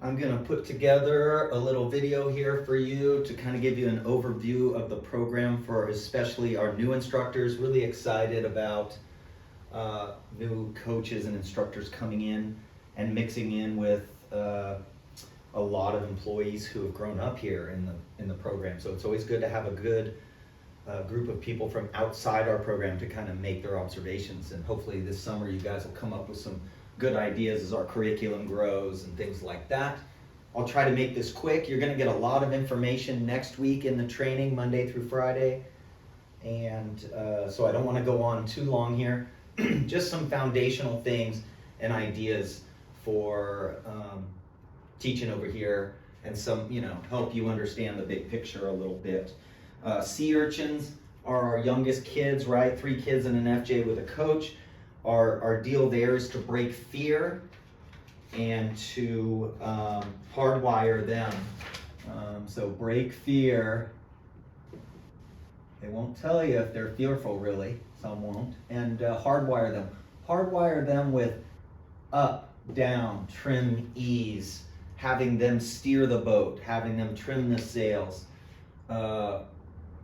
I'm gonna put together a little video here for you to kind of give you an overview of the program for especially our new instructors. Really excited about new coaches and instructors coming in and mixing in with a lot of employees who have grown up here in the program. So it's always good to have a good group of people from outside our program to kind of make their observations. And hopefully this summer you guys will come up with some good ideas as our curriculum grows and things like that. I'll try to make this quick. You're gonna get a lot of information next week in the training, Monday through Friday. And so I don't wanna go on too long here. Just some foundational things and ideas for teaching over here and some, help you understand the big picture a little bit. Sea urchins are our youngest kids, right? 3 kids and an FJ with a coach. Our deal there is to break fear and to hardwire them. So break fear. They won't tell you if they're fearful, really. Some won't. And hardwire them. Hardwire them with up, down, trim, ease, having them steer the boat, having them trim the sails, the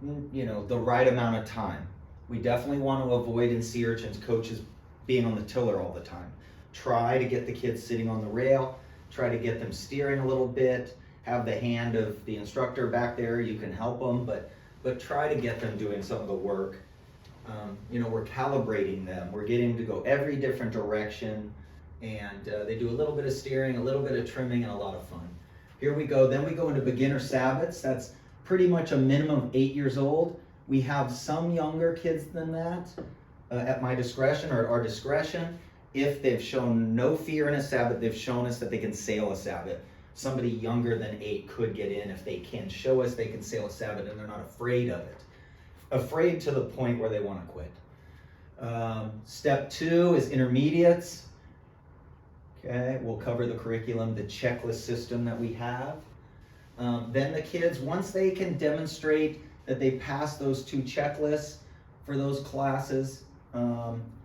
right amount of time. We definitely want to avoid in sea urchins coaches being on the tiller all the time. Try to get the kids sitting on the rail, try to get them steering a little bit, have the hand of the instructor back there, you can help them, but try to get them doing some of the work. We're calibrating them, we're getting them to go every different direction, and they do a little bit of steering, a little bit of trimming, and a lot of fun. Here we go, then we go into beginner sabbats. That's pretty much a minimum of 8 years old. We have some younger kids than that at my discretion or at our discretion. If they've shown no fear in a sabbat, they've shown us that they can sail a sabbat. Somebody younger than 8 could get in if they can show us they can sail a sabbat and they're not afraid of it. Afraid to the point where they want to quit. Step 2 is intermediates. Okay, we'll cover the curriculum, the checklist system that we have. Then the kids, once they can demonstrate that they pass those 2 checklists for those classes,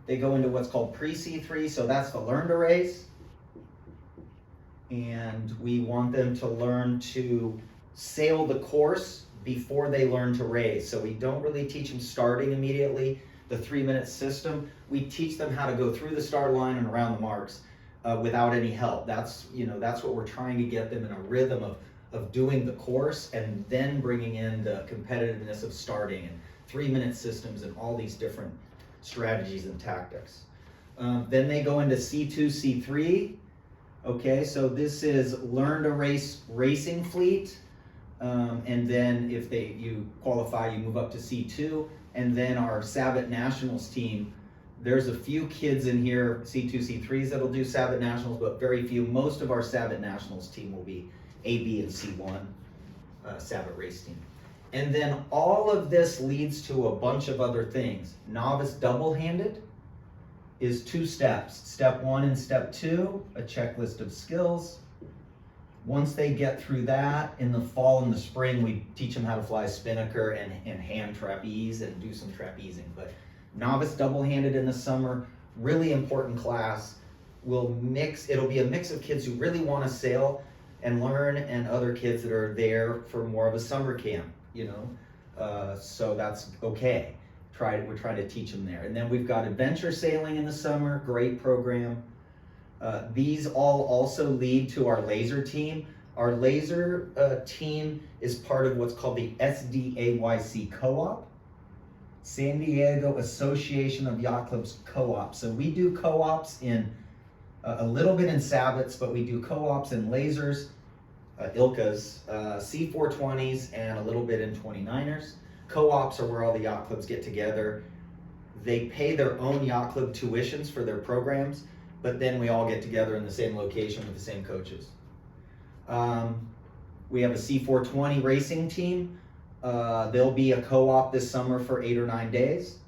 they go into what's called pre-C3, so that's the learn to race. And we want them to learn to sail the course before they learn to race. So we don't really teach them starting immediately, the 3-minute system. We teach them how to go through the start line and around the marks without any help. That's what we're trying to get them in a rhythm of doing the course and then bringing in the competitiveness of starting and 3-minute systems and all these different strategies and tactics. Then they go into C2, C3. Okay, so this is learn to race racing fleet. And then if you qualify, you move up to C2. And then our Sabbat Nationals team, there's a few kids in here, C2, C3s, that'll do Sabbat Nationals, but very few. Most of our Sabbat Nationals team will be A, B, and C1 Sabbat race team. And then all of this leads to a bunch of other things. Novice double-handed is 2 steps. Step 1 and step 2, a checklist of skills. Once they get through that, in the fall and the spring, we teach them how to fly spinnaker and hand trapeze and do some trapezing. But novice double-handed in the summer, really important class. It'll be a mix of kids who really want to sail and learn and other kids that are there for more of a summer camp, so that's okay. We're trying to teach them there. And then we've got adventure sailing in the summer, great program. These all also lead to our laser team. Our laser team is part of what's called the SDAYC Co-op, San Diego Association of Yacht Clubs Co-op. So we do co-ops in a little bit in sabbats, but we do co-ops in lasers, ILCAs, C420s, and a little bit in 29ers. Co-ops are where all the yacht clubs get together. They pay their own yacht club tuitions for their programs, but then we all get together in the same location with the same coaches. We have a C420 racing team. There'll be a co-op this summer for 8 or 9 days.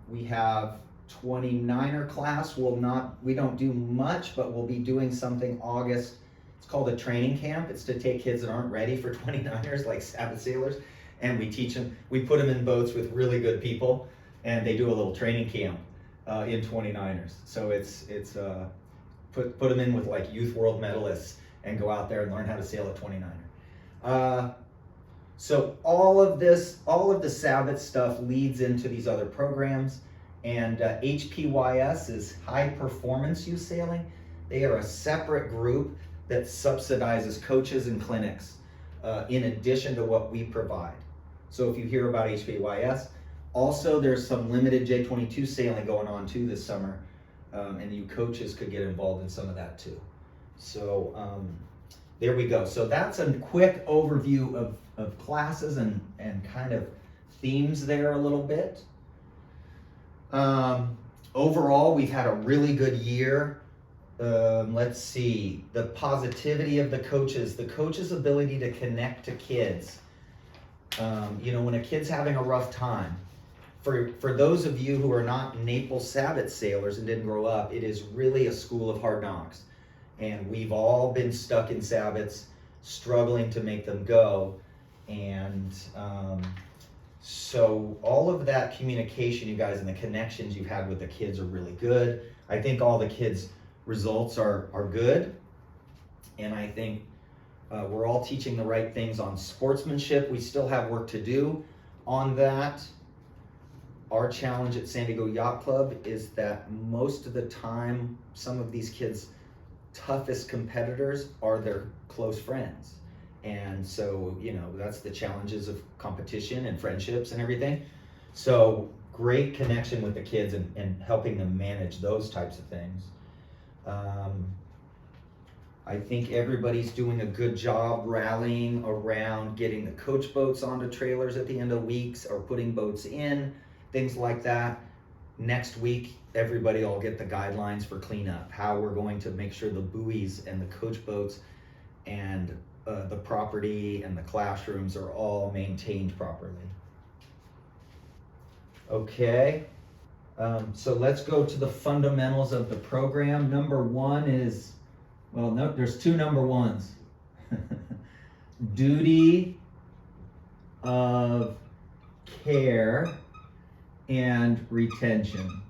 We have 29er class. We don't do much, but we'll be doing something August. It's called a training camp. It's to take kids that aren't ready for 29ers, like Sabbat sailors, and we teach them. We put them in boats with really good people, and they do a little training camp in 29ers. So it's put them in with like youth world medalists and go out there and learn how to sail a 29er. So all of the Sabbath stuff leads into these other programs, and HPYS is High Performance Youth Sailing. They are a separate group that subsidizes coaches and clinics in addition to what we provide. So if you hear about HPYS, also there's some limited J22 sailing going on too this summer, and you coaches could get involved in some of that too. So there we go. So that's a quick overview of classes and kind of themes there a little bit. Overall, we've had a really good year. Let's see, the positivity of the coach's ability to connect to kids. When a kid's having a rough time, for those of you who are not Naples Sabbath sailors and didn't grow up, it is really a school of hard knocks. And we've all been stuck in Sabbaths, struggling to make them go. And so all of that communication, you guys, and the connections you've had with the kids are really good. I think all the kids' results are good. And I think we're all teaching the right things on sportsmanship. We still have work to do on that. Our challenge at San Diego Yacht Club is that most of the time, some of these kids' toughest competitors are their close friends. And so, that's the challenges of competition and friendships and everything. So great connection with the kids and helping them manage those types of things. I think everybody's doing a good job rallying around getting the coach boats onto trailers at the end of weeks or putting boats in, things like that. Next week, everybody will get the guidelines for cleanup, how we're going to make sure the buoys and the coach boats and the property and the classrooms are all maintained properly. Okay, so let's go to the fundamentals of the program. Number one is, there's two number ones. Duty of care and retention.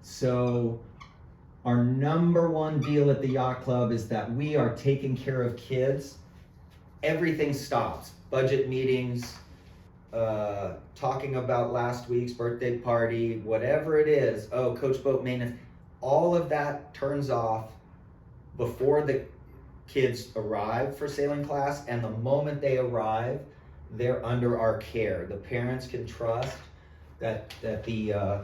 So our number one deal at the Yacht Club is that we are taking care of kids. Everything stops. Budget meetings, talking about last week's birthday party, whatever it is. Oh, coach boat maintenance. All of that turns off before the kids arrive for sailing class, and the moment they arrive, they're under our care. The parents can trust that the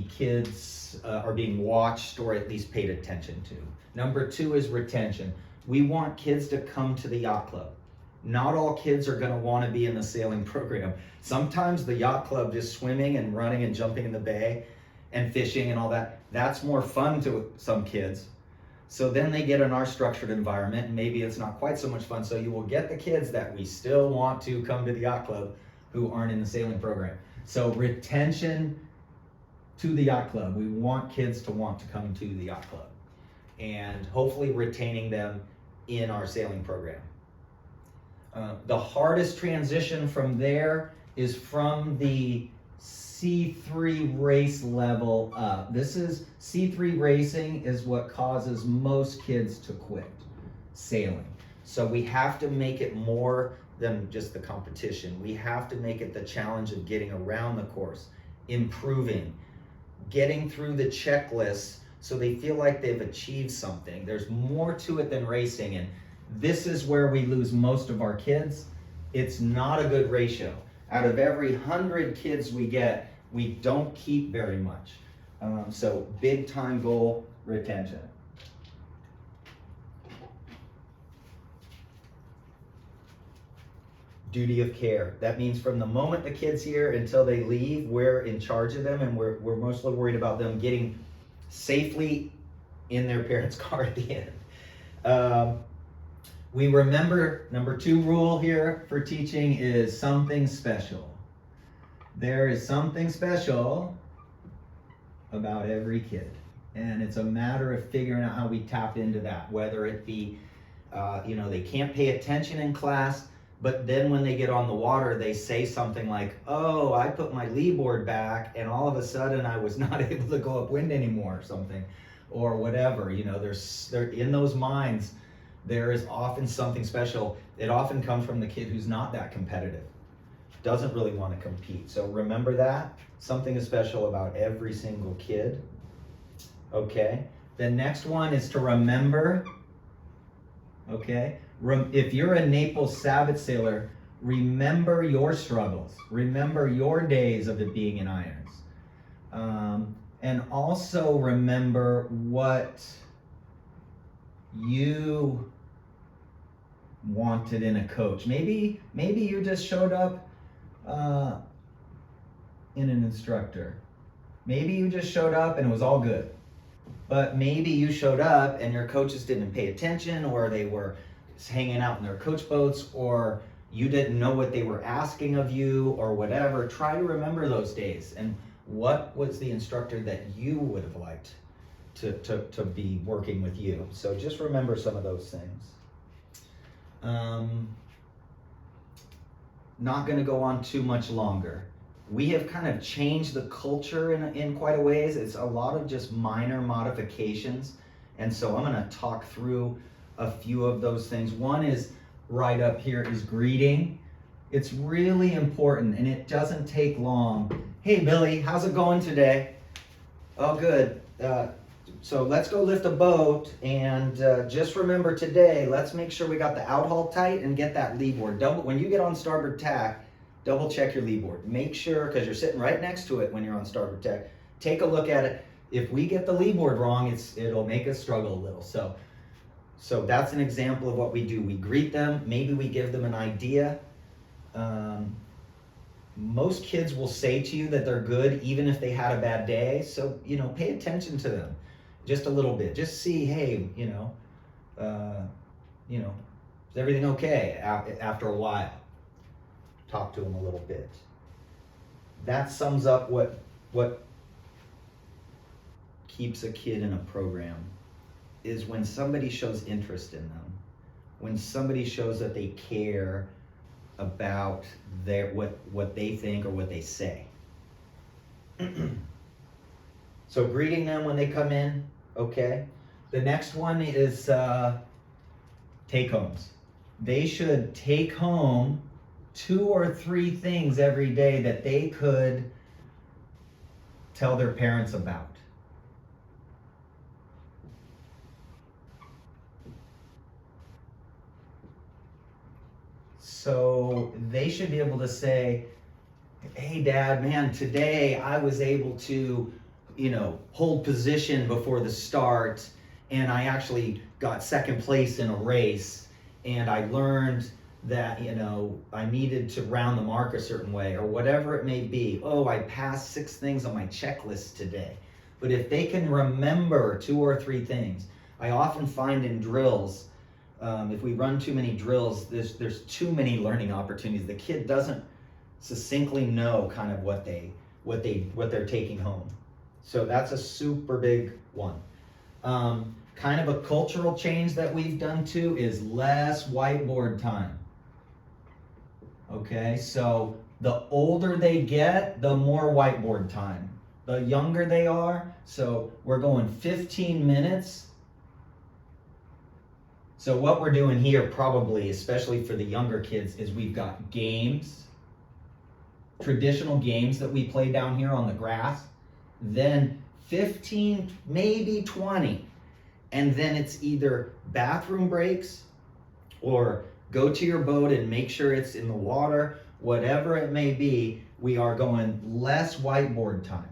kids are being watched or at least paid attention to. Number two is retention. We want kids to come to the Yacht Club. Not all kids are going to want to be in the sailing program. Sometimes the Yacht Club, just swimming and running and jumping in the bay and fishing and all that, that's more fun to some kids. So then they get in our structured environment, and maybe it's not quite so much fun. So you will get the kids that we still want to come to the Yacht Club who aren't in the sailing program. So retention to the Yacht Club. We want kids to want to come to the Yacht Club, and hopefully retaining them in our sailing program. The hardest transition from there is from the C3 race level up. This is C3 racing is what causes most kids to quit sailing. So we have to make it more than just the competition. We have to make it the challenge of getting around the course, improving, getting through the checklist so they feel like they've achieved something. There's more to it than racing, and this is where we lose most of our kids. It's not a good ratio. Out of every 100 kids we get, we don't keep very much. So big time goal, retention. Duty of care. That means from the moment the kid's here until they leave, we're in charge of them, and we're mostly worried about them getting safely in their parents' car at the end. We remember, number two rule here for teaching is something special. There is something special about every kid. And it's a matter of figuring out how we tap into that, whether it be, they can't pay attention in class, but then when they get on the water, they say something like, oh, I put my lee board back and all of a sudden I was not able to go upwind anymore or something, or whatever. They're in those minds. there is often something special. It often comes from the kid who's not that competitive, doesn't really want to compete. So remember that. Something is special about every single kid. Okay. The next one is to remember. Okay. If you're a Naples Sabbath sailor, remember your struggles. Remember your days of it being in irons. And also remember what you wanted in a coach. Maybe you just showed up in an instructor. Maybe you just showed up and it was all good. But maybe you showed up and your coaches didn't pay attention, or they were hanging out in their coach boats, or you didn't know what they were asking of you, or whatever. Try to remember those days and what was the instructor that you would have liked to be working with you. So just remember some of those things. Not going to go on too much longer. We have kind of changed the culture in quite a ways. It's a lot of just minor modifications. And so I'm going to talk through a few of those things. One is right up here is greeting. It's really important and it doesn't take long. Hey, Billy, how's it going today? Oh, good. So let's go lift a boat, and just remember today, let's make sure we got the outhaul tight and get that lee board. When you get on starboard tack, double check your lee board. Make sure, because you're sitting right next to it when you're on starboard tack, take a look at it. If we get the lee board wrong, it'll make us struggle a little. So that's an example of what we do. We greet them, maybe we give them an idea. Most kids will say to you that they're good even if they had a bad day. So, pay attention to them just a little bit. Just see, hey, is everything okay after a while? Talk to them a little bit. That sums up what keeps a kid in a program, is when somebody shows interest in them, when somebody shows that they care about what they think or what they say. So greeting them when they come in, okay? The next one is take homes. They should take home 2 or 3 things every day that they could tell their parents about. So they should be able to say, hey, Dad, man, today I was able to, hold position before the start, and I actually got second place in a race, and I learned that, I needed to round the mark a certain way, or whatever it may be. Oh, I passed 6 things on my checklist today. But if they can remember 2 or 3 things, I often find in drills, if we run too many drills, there's too many learning opportunities. The kid doesn't succinctly know kind of what they're taking home. So that's a super big one. Kind of a cultural change that we've done too is less whiteboard time. Okay, so the older they get, the more whiteboard time. The younger they are, so we're going 15 minutes. So what we're doing here probably, especially for the younger kids, is we've got games, traditional games that we play down here on the grass, then 15, maybe 20. And then it's either bathroom breaks or go to your boat and make sure it's in the water, whatever it may be. We are going less whiteboard time,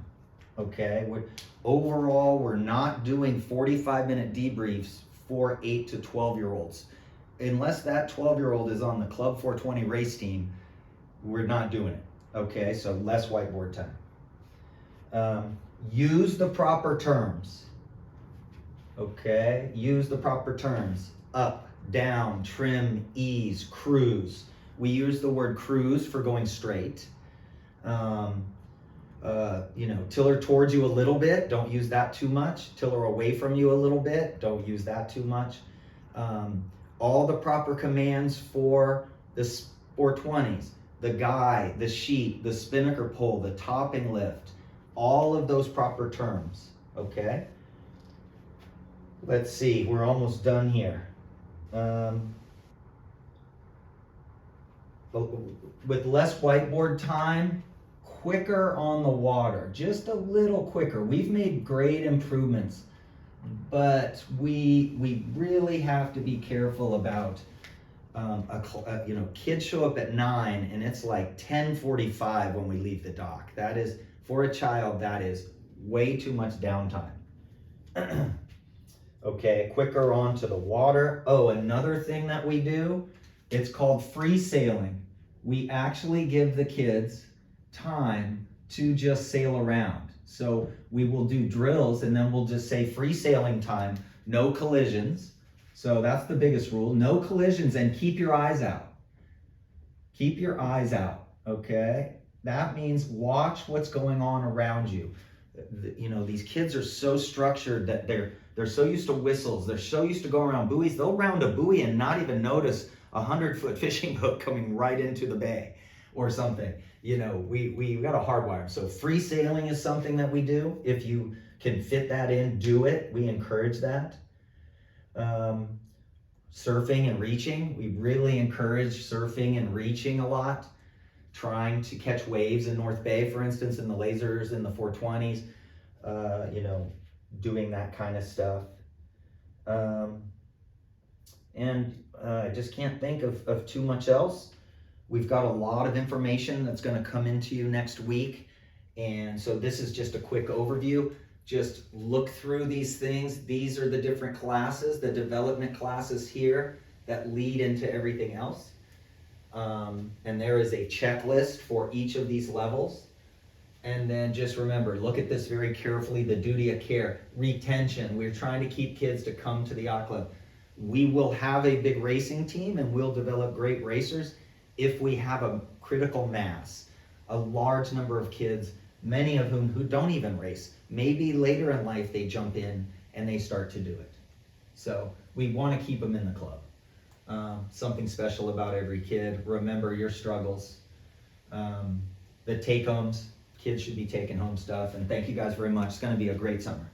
okay? Overall, we're not doing 45-minute debriefs for 8 to 12-year-olds. Unless that 12-year-old is on the Club 420 race team, we're not doing it, okay? So less whiteboard time. Use the proper terms, okay? Use the proper terms. Up, down, trim, ease, cruise. We use the word cruise for going straight. Tiller towards you a little bit, don't use that too much. Tiller away from you a little bit, don't use that too much. All the proper commands for the 420s, the guy, the sheet, the spinnaker pull, the topping lift, all of those proper terms, okay? Let's see, we're almost done here. With less whiteboard time, quicker on the water, just a little quicker. We've made great improvements, but we really have to be careful about kids show up at 9 and it's like 10:45 when we leave the dock. That is, for a child, that is way too much downtime. Okay, quicker onto the water. Oh, another thing that we do, it's called free sailing. We actually give the kids time to just sail around. So we will do drills and then we'll just say free sailing time, no collisions. So that's the biggest rule, no collisions, and keep your eyes out. Keep your eyes out, okay? That means watch what's going on around you. You know, these kids are so structured that they're so used to whistles, they're so used to going around buoys, they'll round a buoy and not even notice a 100-foot fishing boat coming right into the bay or something. You know, we got to hardwire them. So free sailing is something that we do. If you can fit that in, do it. We encourage that. Surfing and reaching. We really encourage surfing and reaching a lot. Trying to catch waves in North Bay, for instance, in the lasers, in the 420s, doing that kind of stuff. I just can't think of too much else. We've got a lot of information that's going to come into you next week. And so this is just a quick overview. Just look through these things. These are the different classes, the development classes here that lead into everything else. And there is a checklist for each of these levels. And then just remember, look at this very carefully, the duty of care, retention. We're trying to keep kids to come to the yacht club. We will have a big racing team and we'll develop great racers if we have a critical mass, a large number of kids, many of whom who don't even race. Maybe later in life they jump in and they start to do it. So we want to keep them in the club. Something special about every kid. Remember your struggles. The take-homes. Kids should be taking home stuff. And thank you guys very much. It's going to be a great summer.